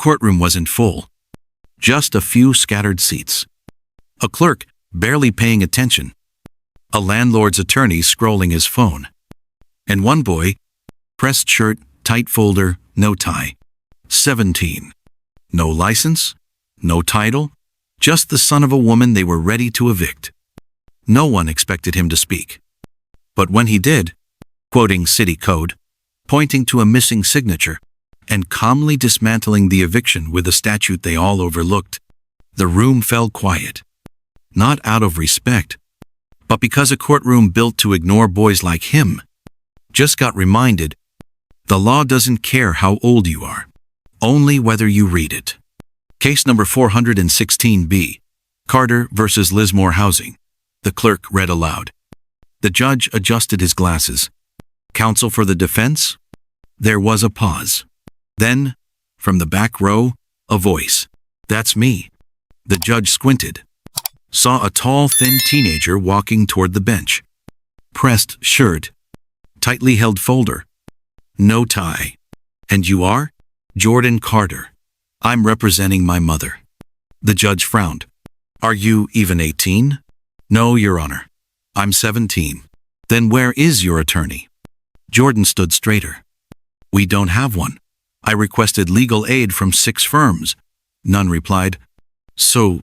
courtroom wasn't full. Just a few scattered seats. A clerk barely paying attention. A landlord's attorney scrolling his phone. And one boy, pressed shirt, tight folder, no tie. 17. No license, no title, just the son of a woman they were ready to evict. No one expected him to speak. But when he did, quoting city code, pointing to a missing signature, and calmly dismantling the eviction with a statute they all overlooked, the room fell quiet. Not out of respect, but because a courtroom built to ignore boys like him just got reminded, the law doesn't care how old you are, only whether you read it. Case number 416B, Carter versus Lismore Housing. The clerk read aloud. The judge adjusted his glasses. Counsel for the defense? There was a pause. Then, from the back row, a voice. That's me. The judge squinted. Saw a tall, thin teenager walking toward the bench. Pressed shirt. Tightly held folder. No tie. And you are? Jordan Carter. I'm representing my mother. The judge frowned. Are you even 18? No, Your Honor. I'm 17. Then where is your attorney? Jordan stood straighter. We don't have one. I requested legal aid from 6 firms. None replied. So,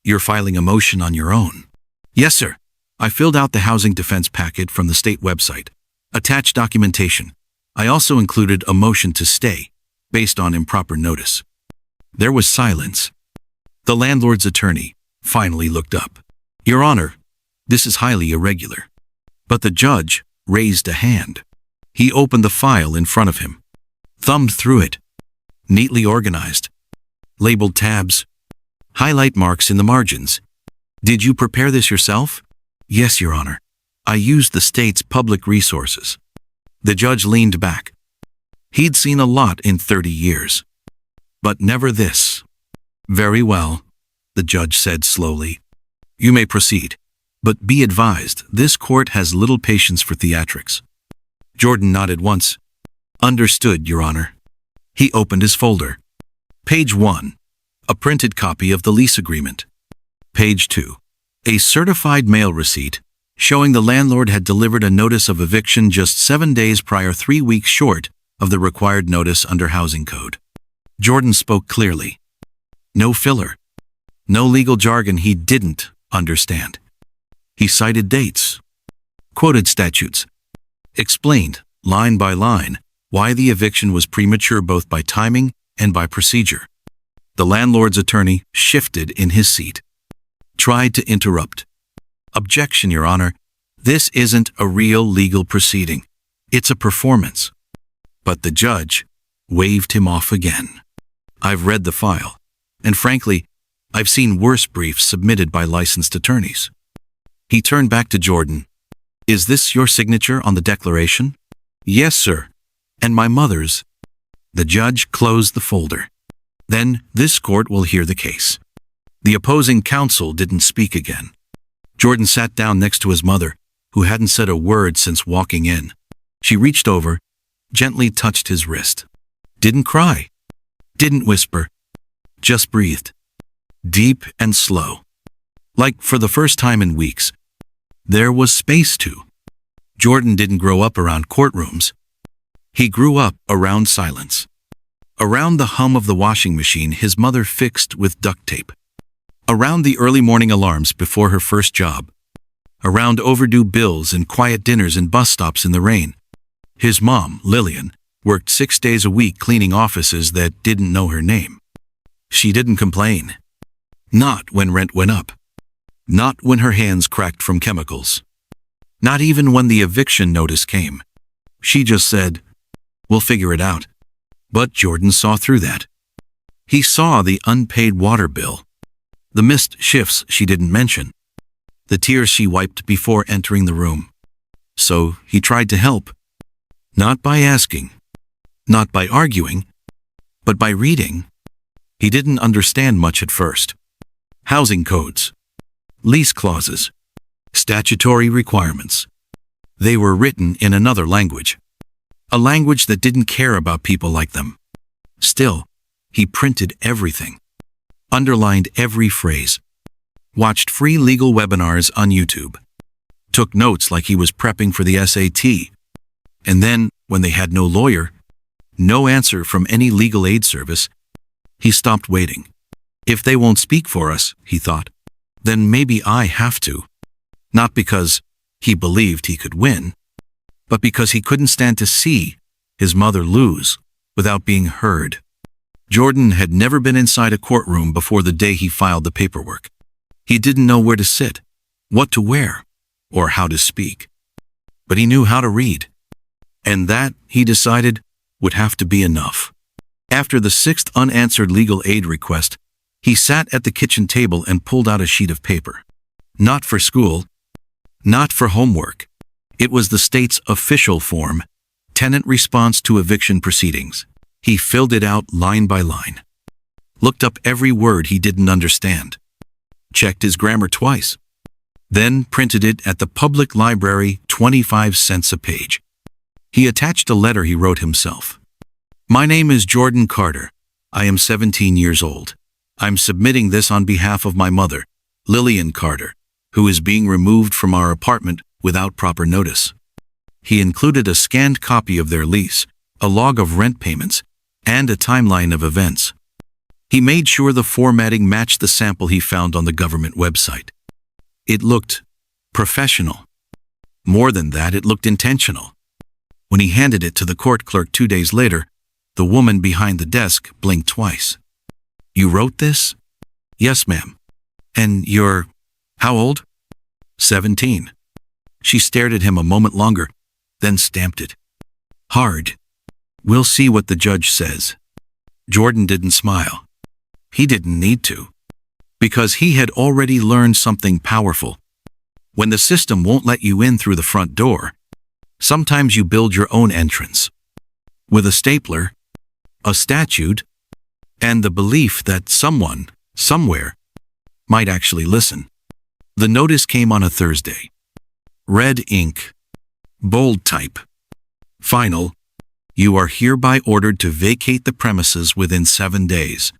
you're filing a motion on your own? Yes, sir. I filled out the housing defense packet from the state website. Attached documentation. I also included a motion to stay, based on improper notice. There was silence. The landlord's attorney finally looked up. Your Honor, this is highly irregular. But the judge raised a hand. He opened the file in front of him, thumbed through it. Neatly organized. Labeled tabs. Highlight marks in the margins. Did you prepare this yourself? Yes, Your Honor. I used the state's public resources. The judge leaned back. He'd seen a lot in 30 years. But never this. Very well, the judge said slowly. You may proceed. But be advised, this court has little patience for theatrics. Jordan nodded once. Understood, Your Honor. He opened his folder. Page 1. A printed copy of the lease agreement. Page 2. A certified mail receipt showing the landlord had delivered a notice of eviction just 7 days prior, 3 weeks short of the required notice under housing code. Jordan spoke clearly. No filler. No legal jargon he didn't understand. He cited dates, quoted statutes, explained, line by line, why the eviction was premature both by timing and by procedure. The landlord's attorney shifted in his seat. Tried to interrupt. Objection, Your Honor. This isn't a real legal proceeding. It's a performance. But the judge waved him off again. I've read the file, and frankly, I've seen worse briefs submitted by licensed attorneys. He turned back to Jordan. Is this your signature on the declaration? Yes, sir. And my mother's. The judge closed the folder. Then this court will hear the case. The opposing counsel didn't speak again. Jordan sat down next to his mother, who hadn't said a word since walking in. She reached over, gently touched his wrist. Didn't cry. Didn't whisper. Just breathed. Deep and slow. Like for the first time in weeks. There was space to. Jordan didn't grow up around courtrooms. He grew up around silence. Around the hum of the washing machine his mother fixed with duct tape. Around the early morning alarms before her first job. Around overdue bills and quiet dinners and bus stops in the rain. His mom, Lillian, worked 6 days a week cleaning offices that didn't know her name. She didn't complain. Not when rent went up. Not when her hands cracked from chemicals. Not even when the eviction notice came. She just said, "We'll figure it out." But Jordan saw through that. He saw the unpaid water bill. The missed shifts she didn't mention. The tears she wiped before entering the room. So he tried to help. Not by asking. Not by arguing. But by reading. He didn't understand much at first. Housing codes. Lease clauses. Statutory requirements. They were written in another language. A language that didn't care about people like them. Still, He printed everything, underlined every phrase, watched free legal webinars on YouTube, took notes like he was prepping for the SAT. And then, when they had no lawyer, no answer from any legal aid service, he stopped waiting. If they won't speak for us, he thought, then maybe I have to. Not because he believed he could win, but because he couldn't stand to see his mother lose without being heard. Jordan had never been inside a courtroom before the day he filed the paperwork. He didn't know where to sit, what to wear, or how to speak. But he knew how to read. And that, he decided, would have to be enough. After the sixth unanswered legal aid request, he sat at the kitchen table and pulled out a sheet of paper. Not for school, not for homework. It was the state's official form, Tenant Response to Eviction Proceedings. He filled it out line by line, looked up every word he didn't understand, checked his grammar twice, then printed it at the public library, 25 cents a page. He attached a letter he wrote himself. My name is Jordan Carter. I am 17 years old. I'm submitting this on behalf of my mother, Lillian Carter, who is being removed from our apartment without proper notice. He included a scanned copy of their lease, a log of rent payments, and a timeline of events. He made sure the formatting matched the sample he found on the government website. It looked professional. More than that, it looked intentional. When he handed it to the court clerk 2 days later, the woman behind the desk blinked twice. You wrote this? Yes, ma'am. And you're how old? 17. She stared at him a moment longer, then stamped it. Hard. We'll see what the judge says. Jordan didn't smile. He didn't need to, because he had already learned something powerful. When the system won't let you in through the front door, sometimes you build your own entrance. With a stapler, a statute, and the belief that someone, somewhere, might actually listen. The notice came on a Thursday. Red ink. Bold type. Final. You are hereby ordered to vacate the premises within 7 days.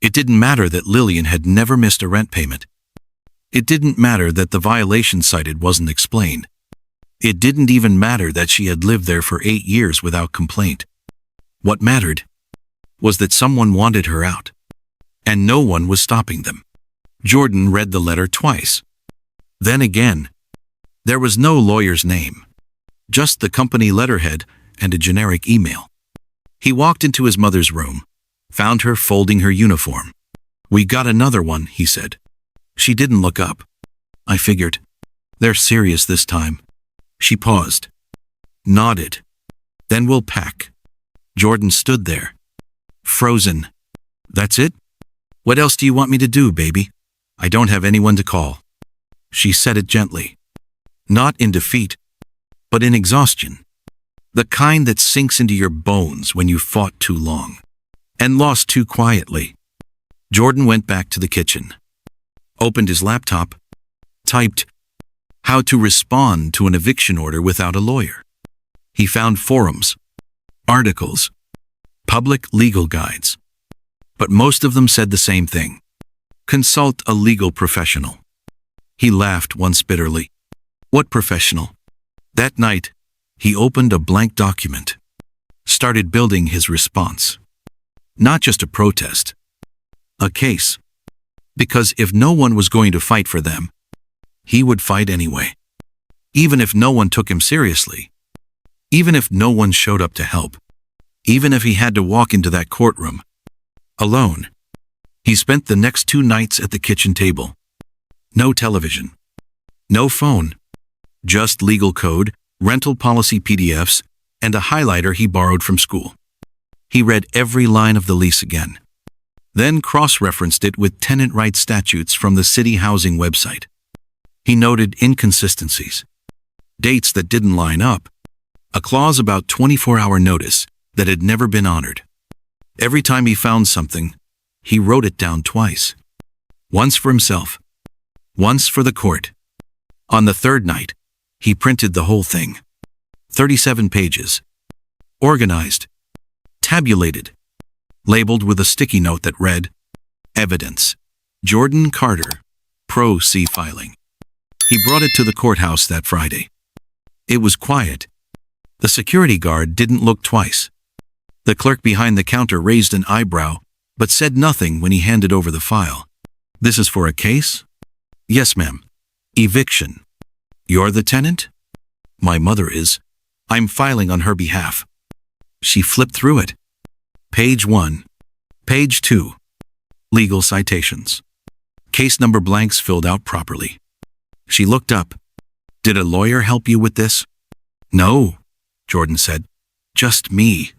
It didn't matter that Lillian had never missed a rent payment. It didn't matter that the violation cited wasn't explained. It didn't even matter that she had lived there for 8 years without complaint. What mattered was that someone wanted her out, and no one was stopping them. Jordan read the letter twice. Then again. There was no lawyer's name, just the company letterhead and a generic email. He walked into his mother's room, found her folding her uniform. We got another one, he said. She didn't look up. I figured. They're serious this time. She paused, nodded. Then we'll pack. Jordan stood there, frozen. That's it? What else do you want me to do, baby? I don't have anyone to call. She said it gently. Not in defeat, but in exhaustion. The kind that sinks into your bones when you fought too long and lost too quietly. Jordan went back to the kitchen, opened his laptop, typed, how to respond to an eviction order without a lawyer. He found forums, articles, public legal guides, but most of them said the same thing. Consult a legal professional. He laughed once bitterly. What professional? That night, he opened a blank document, started building his response. Not just a protest, a case. Because if no one was going to fight for them, he would fight anyway. Even if no one took him seriously. Even if no one showed up to help. Even if he had to walk into that courtroom alone. He spent the next 2 nights at the kitchen table. No television. No phone. Just legal code, rental policy PDFs, and a highlighter he borrowed from school. He read every line of the lease again, then cross-referenced it with tenant rights statutes from the city housing website. He noted inconsistencies, dates that didn't line up, a clause about 24-hour notice that had never been honored. Every time he found something, he wrote it down twice. Once for himself, once for the court. On the 3rd night, he printed the whole thing. 37 pages. Organized. Tabulated. labeled with a sticky note that read, "Evidence. Jordan Carter. Pro C filing." He brought it to the courthouse that Friday. It was quiet. The security guard didn't look twice. The clerk behind the counter raised an eyebrow, but said nothing when he handed over the file. "This is for a case?" "Yes, ma'am. Eviction." "You're the tenant?" "My mother is. I'm filing on her behalf." She flipped through it. Page 1. Page 2. Legal citations. Case number blanks filled out properly. She looked up. "Did a lawyer help you with this?" "No," Jordan said. "Just me."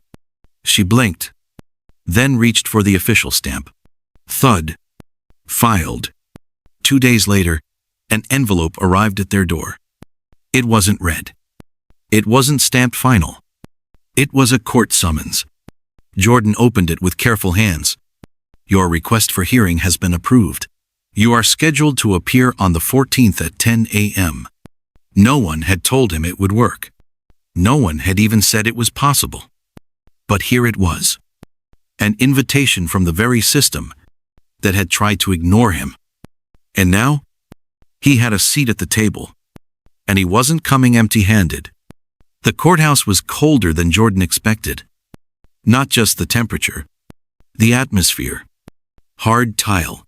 She blinked, then reached for the official stamp. Thud. Filed. 2 days later, an envelope arrived at their door. It wasn't red. It wasn't stamped final. It was a court summons. Jordan opened it with careful hands. "Your request for hearing has been approved. You are scheduled to appear on the 14th at 10 a.m. No one had told him it would work. No one had even said it was possible. But here it was. An invitation from the very system that had tried to ignore him. And now, he had a seat at the table. And he wasn't coming empty-handed. The courthouse was colder than Jordan expected. Not just the temperature. The atmosphere. Hard tile.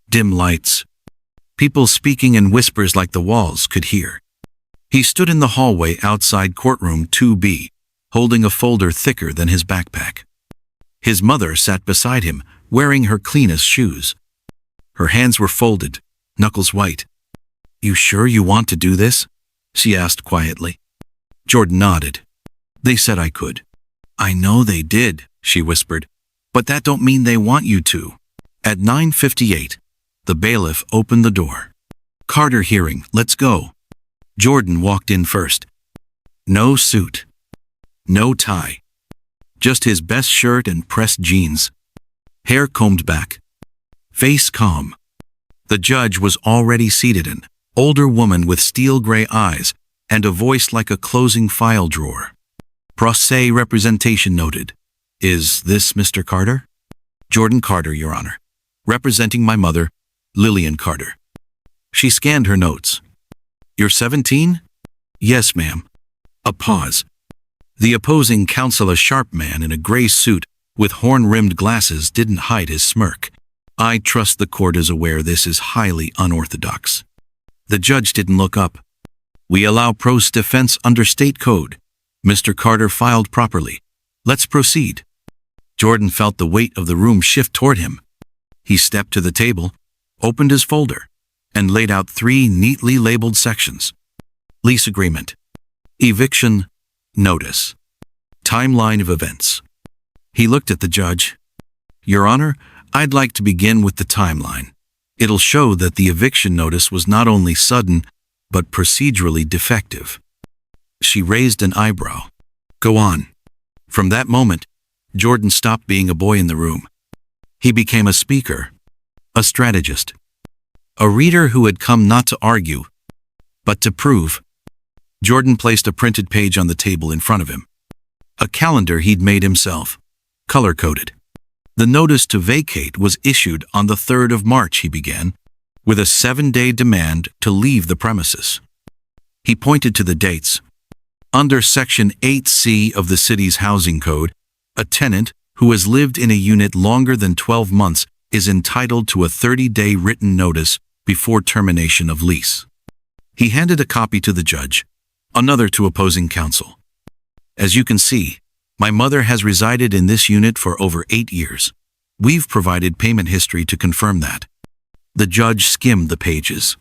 Dim lights. People speaking in whispers like the walls could hear. He stood in the hallway outside courtroom 2B, holding a folder thicker than his backpack. His mother sat beside him, wearing her cleanest shoes. Her hands were folded, knuckles white. "You sure you want to do this?" she asked quietly. Jordan nodded. "They said I could." "I know they did," she whispered, "but that don't mean they want you to." At 9:58, the bailiff opened the door. "Carter hearing, let's go." Jordan walked in first. No suit. No tie. Just his best shirt and pressed jeans. Hair combed back. Face calm. The judge was already seated, an older woman with steel gray eyes and a voice like a closing file drawer. "Pro se representation noted. Is this Mr. Carter?" "Jordan Carter, Your Honor. Representing my mother, Lillian Carter." She scanned her notes. "You're 17? "Yes, ma'am." A pause. The opposing counsel, a sharp man in a gray suit with horn-rimmed glasses, didn't hide his smirk. "I trust the court is aware this is highly unorthodox." The judge didn't look up. "We allow pros defense under state code. Mr. Carter filed properly. Let's proceed." Jordan felt the weight of the room shift toward him. He stepped to the table, opened his folder, and laid out 3 neatly labeled sections. Lease agreement. Eviction. Notice. Timeline of events. He looked at the judge. "Your Honor, I'd like to begin with the timeline. It'll show that the eviction notice was not only sudden, but procedurally defective." She raised an eyebrow. "Go on." From that moment, Jordan stopped being a boy in the room. He became a speaker, a strategist, a reader who had come not to argue, but to prove. Jordan placed a printed page on the table in front of him. A calendar he'd made himself, color-coded. The notice to vacate was issued on the 3rd of March, he began, with a 7-day demand to leave the premises. He pointed to the dates. Under Section 8C of the city's housing code, a tenant who has lived in a unit longer than 12 months is entitled to a 30-day written notice before termination of lease. He handed a copy to the judge, another to opposing counsel. "As you can see, my mother has resided in this unit for over 8 years. We've provided payment history to confirm that." The judge skimmed the pages.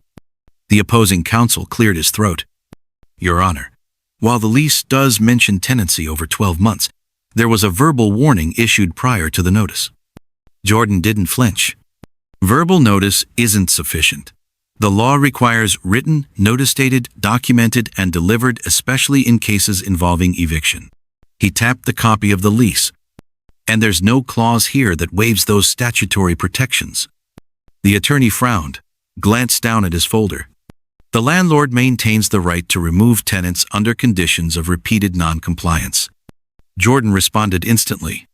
The opposing counsel cleared his throat. "Your Honor, while the lease does mention tenancy over 12 months, there was a verbal warning issued prior to the notice." Jordan didn't flinch. Verbal notice isn't sufficient. The law requires written, notice-dated, documented, and delivered, especially in cases involving eviction. He tapped the copy of the lease. "And there's no clause here that waives those statutory protections." The attorney frowned, glanced down at his folder. "The landlord maintains the right to remove tenants under conditions of repeated non-compliance." Jordan responded instantly.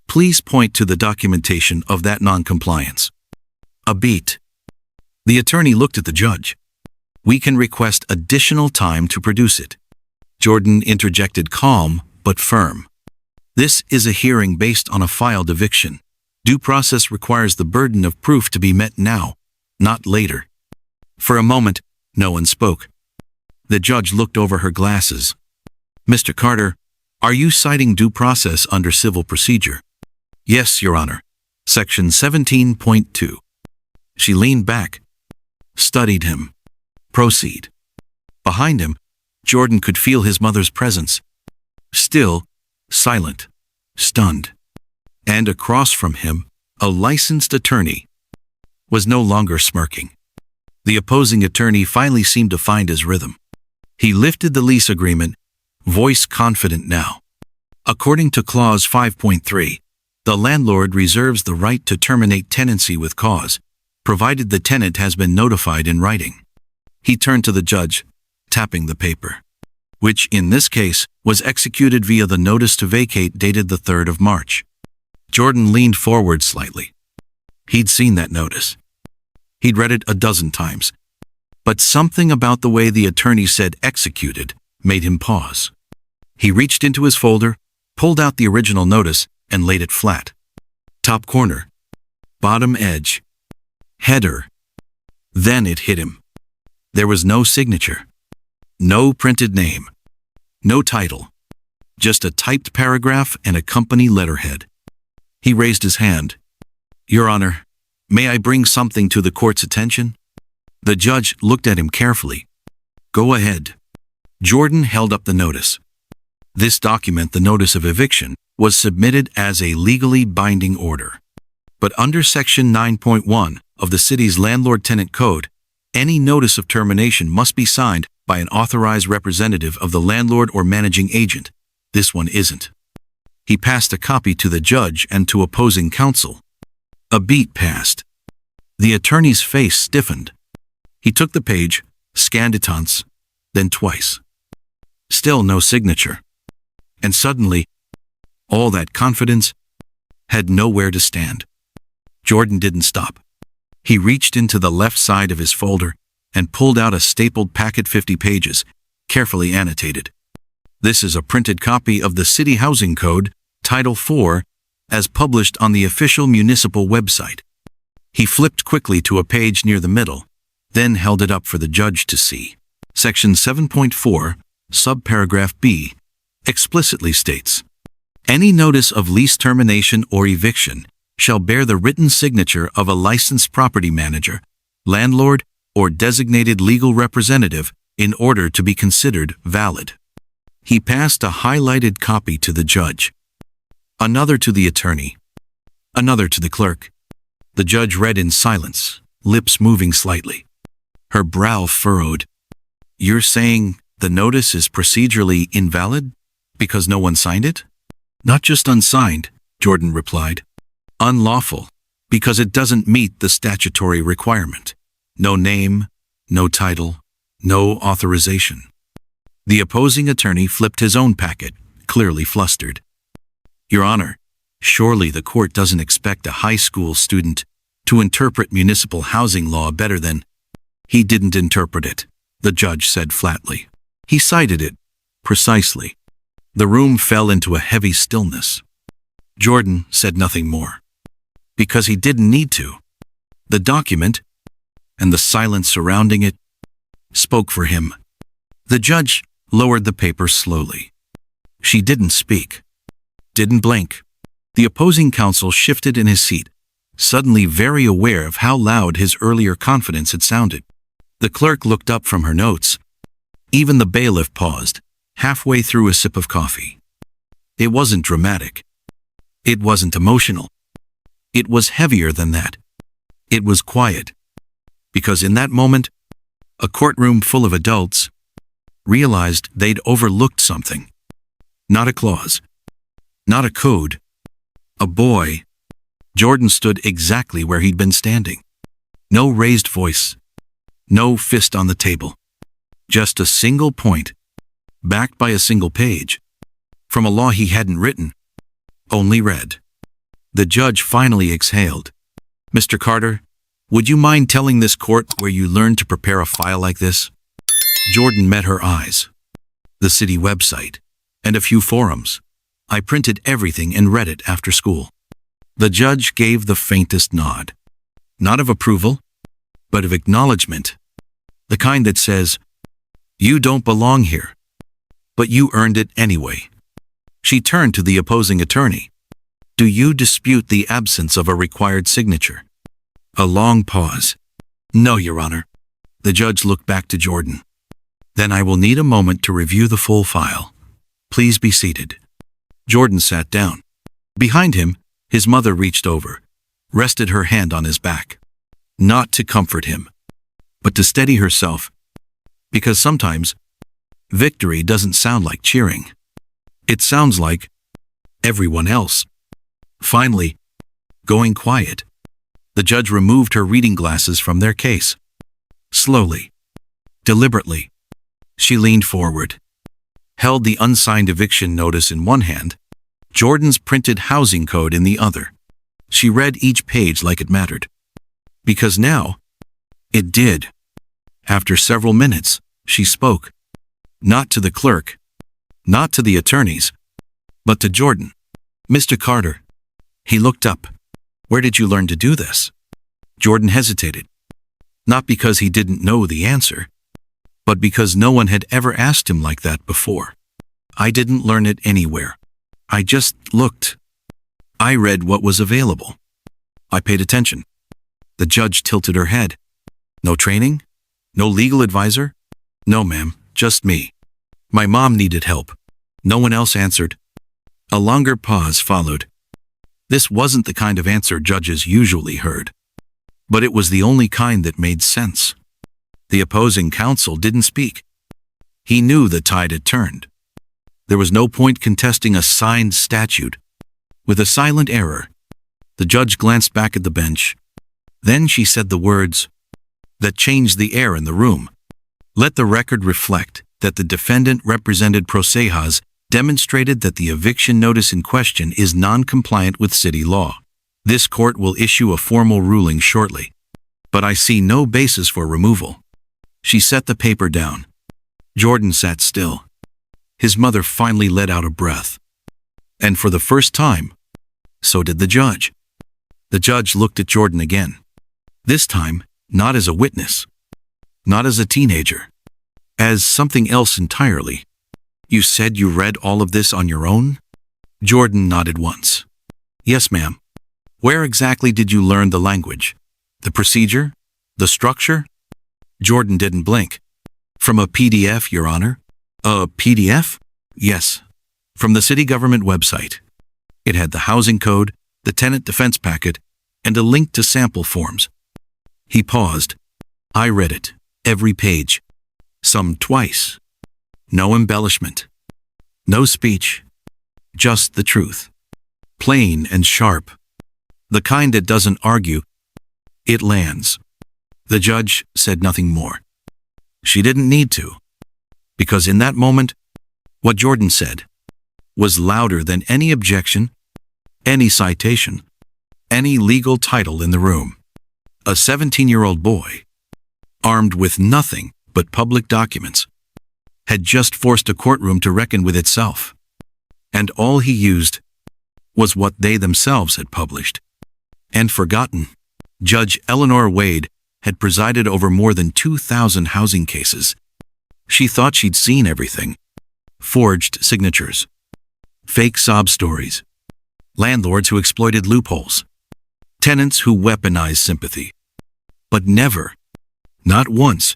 Please point to the documentation of that non-compliance. A beat. The attorney looked at the judge. We can request additional time to produce it. Jordan interjected, calm but firm. This is a hearing based on a filed eviction. Due process requires the burden of proof to be met now, not later. For a moment, no one spoke. The judge looked over her glasses. Mr. Carter, are you citing due process under civil procedure? Yes, Your Honor. Section 17.2. She leaned back, studied him. Proceed. Behind him, Jordan could feel his mother's presence. Still, silent, stunned. And across from him, a licensed attorney was no longer smirking. The opposing attorney finally seemed to find his rhythm. He lifted the lease agreement, voice confident now. According to Clause 5.3, the landlord reserves the right to terminate tenancy with cause, provided the tenant has been notified in writing. He turned to the judge, tapping the paper, which in this case was executed via the notice to vacate dated the 3rd of March. Jordan leaned forward slightly. He'd seen that notice. He'd read it a dozen times. But something about the way the attorney said executed made him pause. He reached into his folder, pulled out the original notice, and laid it flat. Top corner. Bottom edge. Header. Then it hit him. There was no signature. No printed name. No title. Just a typed paragraph and a company letterhead. He raised his hand. Your Honor, may I bring something to the court's attention? The judge looked at him carefully. Go ahead. Jordan held up the notice. This document, the notice of eviction, was submitted as a legally binding order. But under Section 9.1 of the city's Landlord-Tenant Code, any notice of termination must be signed by an authorized representative of the landlord or managing agent. This one isn't. He passed a copy to the judge and to opposing counsel. A beat passed. The attorney's face stiffened. He took the page, scanned it once, then twice. Still no signature. And suddenly, all that confidence had nowhere to stand. Jordan didn't stop. He reached into the left side of his folder and pulled out a stapled packet, 50 pages, carefully annotated. This is a printed copy of the City Housing Code, Title 4, as published on the official municipal website. He flipped quickly to a page near the middle, then held it up for the judge to see. Section 7.4, subparagraph B, explicitly states, any notice of lease termination or eviction shall bear the written signature of a licensed property manager, landlord, or designated legal representative in order to be considered valid. He passed a highlighted copy to the judge, another to the attorney, another to the clerk. The judge read in silence, lips moving slightly. Her brow furrowed. You're saying the notice is procedurally invalid because no one signed it? Not just unsigned, Jordan replied. Unlawful, because it doesn't meet the statutory requirement. No name, no title, no authorization. The opposing attorney flipped his own packet, clearly flustered. Your Honor, surely the court doesn't expect a high school student to interpret municipal housing law better than... He didn't interpret it, the judge said flatly. He cited it, precisely. The room fell into a heavy stillness. Jordan said nothing more. Because he didn't need to. The document, and the silence surrounding it, spoke for him. The judge lowered the paper slowly. She didn't speak. Didn't blink. The opposing counsel shifted in his seat, suddenly very aware of how loud his earlier confidence had sounded. The clerk looked up from her notes. Even the bailiff paused, halfway through a sip of coffee. It wasn't dramatic. It wasn't emotional. It was heavier than that. It was quiet. Because in that moment, a courtroom full of adults realized they'd overlooked something. Not a clause. Not a code. A boy. Jordan stood exactly where he'd been standing. No raised voice. No fist on the table. Just a single point, backed by a single page, from a law he hadn't written, only read. The judge finally exhaled. Mr. Carter, would you mind telling this court where you learned to prepare a file like this? Jordan met her eyes. The city website, and a few forums. I printed everything and read it after school. The judge gave the faintest nod. Not of approval, but of acknowledgement. The kind that says, you don't belong here, but you earned it anyway. She turned to the opposing attorney. Do you dispute the absence of a required signature? A long pause. No, Your Honor. The judge looked back to Jordan. Then I will need a moment to review the full file. Please be seated. Jordan sat down. Behind him, his mother reached over, rested her hand on his back. Not to comfort him, but to steady herself. Because sometimes, victory doesn't sound like cheering. It sounds like everyone else. Finally, going quiet. The judge removed her reading glasses from their case. Slowly, deliberately, she leaned forward, held the unsigned eviction notice in one hand, Jordan's printed housing code in the other. She read each page like it mattered. Because now, it did. After several minutes, she spoke. Not to the clerk, not to the attorneys, but to Jordan. Mr. Carter. He looked up. Where did you learn to do this? Jordan hesitated. Not because he didn't know the answer, but because no one had ever asked him like that before. I didn't learn it anywhere. I just looked. I read what was available. I paid attention. The judge tilted her head. No training? No legal advisor? No, ma'am, just me. My mom needed help. No one else answered. A longer pause followed. This wasn't the kind of answer judges usually heard. But it was the only kind that made sense. The opposing counsel didn't speak. He knew the tide had turned. There was no point contesting a signed statute. With a silent error, the judge glanced back at the bench. Then she said the words that changed the air in the room. Let the record reflect that the defendant represented Procejas demonstrated that the eviction notice in question is non-compliant with city law. This court will issue a formal ruling shortly. But I see no basis for removal. She set the paper down. Jordan sat still. His mother finally let out a breath. And for the first time, so did the judge. The judge looked at Jordan again. This time, not as a witness. Not as a teenager. As something else entirely. You said you read all of this on your own? Jordan nodded once. Yes, ma'am. Where exactly did you learn the language? The procedure? The structure? Jordan didn't blink. From a PDF, Your Honor. A PDF? Yes. From the city government website. It had the housing code, the tenant defense packet, and a link to sample forms. He paused. I read it, every page. Some twice. No embellishment. No speech. Just the truth. Plain and sharp. The kind that doesn't argue. It lands. The judge said nothing more. She didn't need to. Because in that moment, what Jordan said was louder than any objection, any citation, any legal title in the room. A 17-year-old boy, armed with nothing but public documents, had just forced a courtroom to reckon with itself. And all he used was what they themselves had published. And forgotten. Judge Eleanor Wade had presided over more than 2,000 housing cases. She thought she'd seen everything. Forged signatures. Fake sob stories. Landlords who exploited loopholes. Tenants who weaponized sympathy. But never, not once,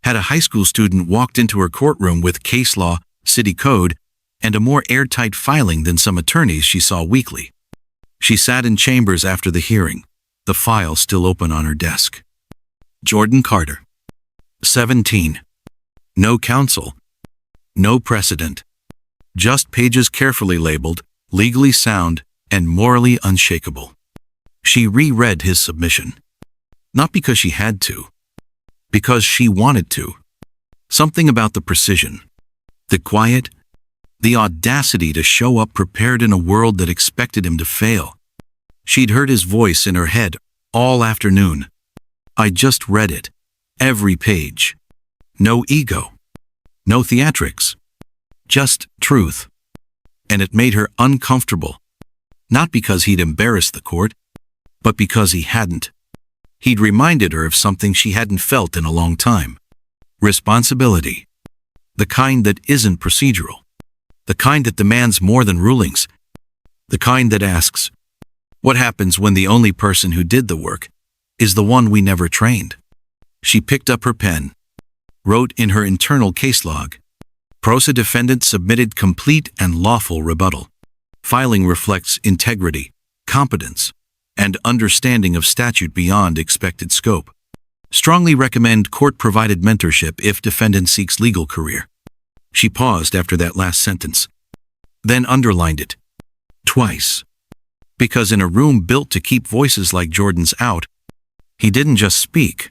had a high school student walked into her courtroom with case law, city code, and a more airtight filing than some attorneys she saw weekly. She sat in chambers after the hearing, the file still open on her desk. Jordan Carter. 17. No counsel. No precedent. Just pages carefully labeled, legally sound, and morally unshakable. She reread his submission. Not because she had to. Because she wanted to. Something about the precision. The quiet. The audacity to show up prepared in a world that expected him to fail. She'd heard his voice in her head all afternoon. "I just read it. Every page. No ego. No theatrics. Just truth." And it made her uncomfortable. Not because he'd embarrassed the court, but because he hadn't. He'd reminded her of something she hadn't felt in a long time. Responsibility. The kind that isn't procedural. The kind that demands more than rulings. The kind that asks, what happens when the only person who did the work is the one we never trained? She picked up her pen, wrote in her internal case log, "Prosa defendant submitted complete and lawful rebuttal. Filing reflects integrity, competence, and understanding of statute beyond expected scope. Strongly recommend court-provided mentorship if defendant seeks legal career." She paused after that last sentence, then underlined it. Twice. Because in a room built to keep voices like Jordan's out, he didn't just speak.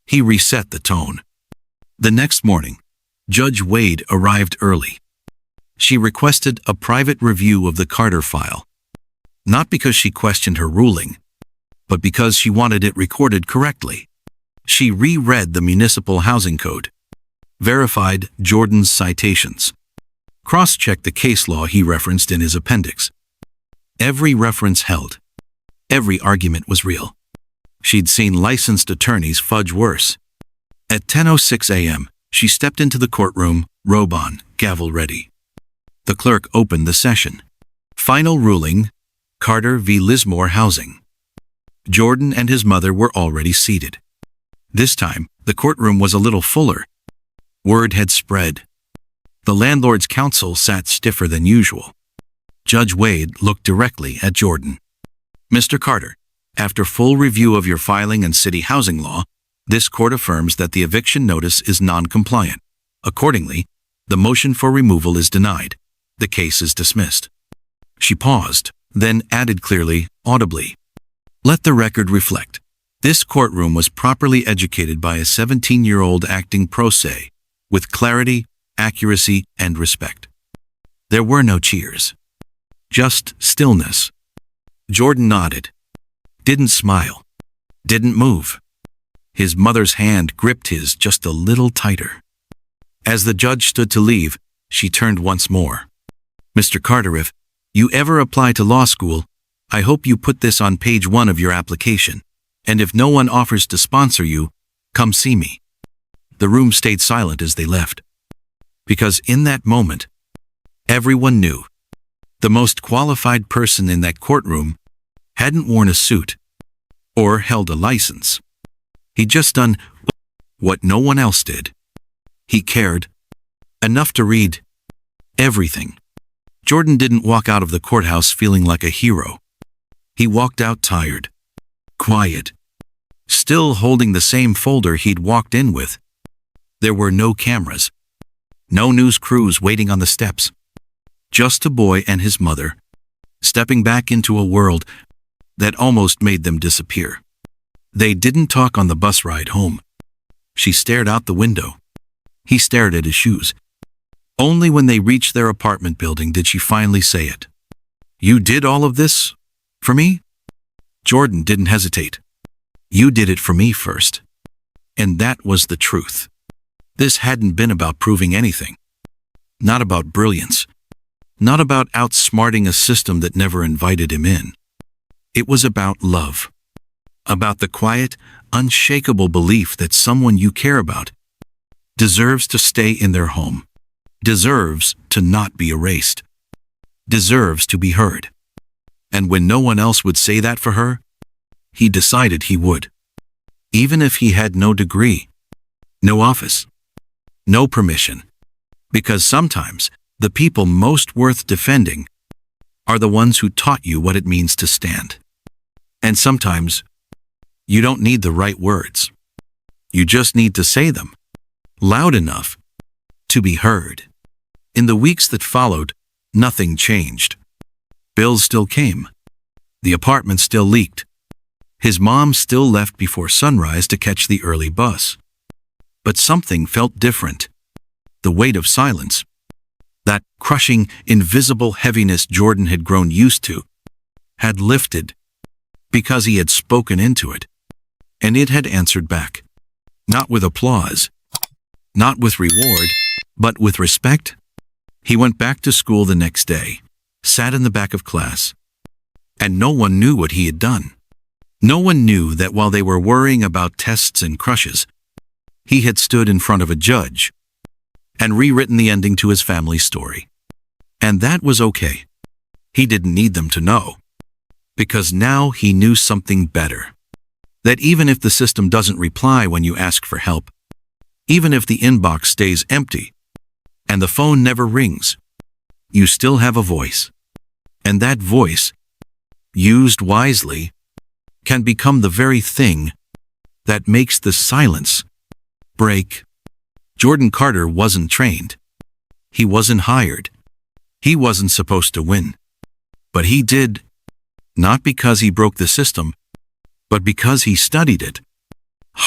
He reset the tone. The next morning, Judge Wade arrived early. She requested a private review of the Carter file. Not because she questioned her ruling, but because she wanted it recorded correctly. She reread the Municipal Housing Code, verified Jordan's citations, cross-checked the case law he referenced in his appendix. Every reference held. Every argument was real. She'd seen licensed attorneys fudge worse. At 10:06 a.m., she stepped into the courtroom, robe on, gavel ready. The clerk opened the session. Final ruling, Carter v. Lismore Housing. Jordan and his mother were already seated. This time, the courtroom was a little fuller. Word had spread. The landlord's counsel sat stiffer than usual. Judge Wade looked directly at Jordan. "Mr. Carter, after full review of your filing and city housing law, this court affirms that the eviction notice is non-compliant. Accordingly, the motion for removal is denied. The case is dismissed." She paused, then added clearly, audibly, "Let the record reflect. This courtroom was properly educated by a 17-year-old acting pro se, with clarity, accuracy, and respect." There were no cheers. Just stillness. Jordan nodded. Didn't smile. Didn't move. His mother's hand gripped his just a little tighter. As the judge stood to leave, she turned once more. "Mr. Carter, if you ever apply to law school, I hope you put this on page 1 of your application. And if no one offers to sponsor you, come see me." The room stayed silent as they left. Because in that moment, everyone knew. The most qualified person in that courtroom hadn't worn a suit or held a license. He'd just done what no one else did. He cared enough to read everything. Jordan didn't walk out of the courthouse feeling like a hero. He walked out tired, quiet, still holding the same folder he'd walked in with. There were no cameras, no news crews waiting on the steps. Just a boy and his mother, stepping back into a world that almost made them disappear. They didn't talk on the bus ride home. She stared out the window. He stared at his shoes. Only when they reached their apartment building did she finally say it. "You did all of this for me?" Jordan didn't hesitate. "You did it for me first." And that was the truth. This hadn't been about proving anything. Not about brilliance. Not about outsmarting a system that never invited him in. It was about love. About the quiet, unshakable belief that someone you care about deserves to stay in their home, deserves to not be erased, deserves to be heard. And when no one else would say that for her, he decided he would. Even if he had no degree, no office, no permission. Because sometimes the people most worth defending are the ones who taught you what it means to stand. And sometimes you don't need the right words. You just need to say them loud enough to be heard. In the weeks that followed, nothing changed. Bills still came. The apartment still leaked. His mom still left before sunrise to catch the early bus. But something felt different. The weight of silence, that crushing, invisible heaviness Jordan had grown used to, had lifted. because he had spoken into it, and it had answered back. Not with applause, not with reward, but with respect. He went back to school the next day, sat in the back of class, and no one knew what he had done. No one knew that while they were worrying about tests and crushes, he had stood in front of a judge and rewritten the ending to his family story. And that was okay. He didn't need them to know, because now he knew something better. That even if the system doesn't reply when you ask for help, even if the inbox stays empty and the phone never rings, you still have a voice. And that voice, used wisely, can become the very thing that makes the silence break. Jordan Carter wasn't trained. He wasn't hired. He wasn't supposed to win. But he did, not because he broke the system, but because he studied it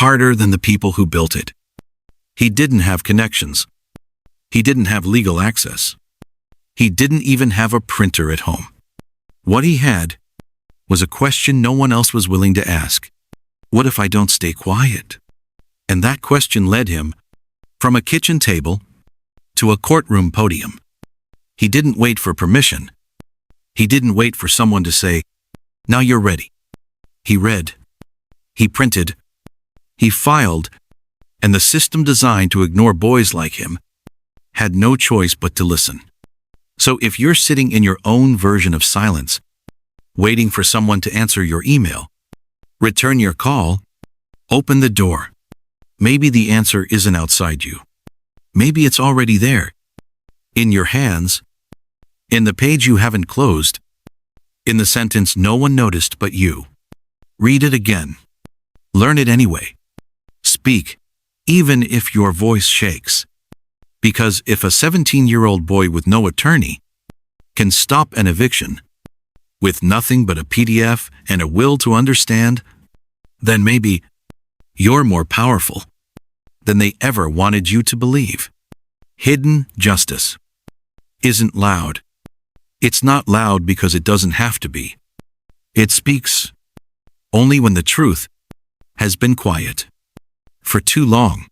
harder than the people who built it. He didn't have connections. He didn't have legal access. He didn't even have a printer at home. What he had was a question no one else was willing to ask. What if I don't stay quiet? And that question led him from a kitchen table to a courtroom podium. He didn't wait for permission. He didn't wait for someone to say, "Now you're ready." He read. He printed. He filed. And the system designed to ignore boys like him had no choice but to listen. So if you're sitting in your own version of silence, waiting for someone to answer your email, return your call, open the door, maybe the answer isn't outside you. Maybe it's already there, in your hands, in the page you haven't closed, in the sentence no one noticed but you. Read it again. Learn it anyway. Speak, even if your voice shakes. Because if a 17-year-old boy with no attorney can stop an eviction with nothing but a PDF and a will to understand, then maybe you're more powerful than they ever wanted you to believe. Hidden justice isn't loud. It's not loud because it doesn't have to be. It speaks only when the truth has been quiet for too long.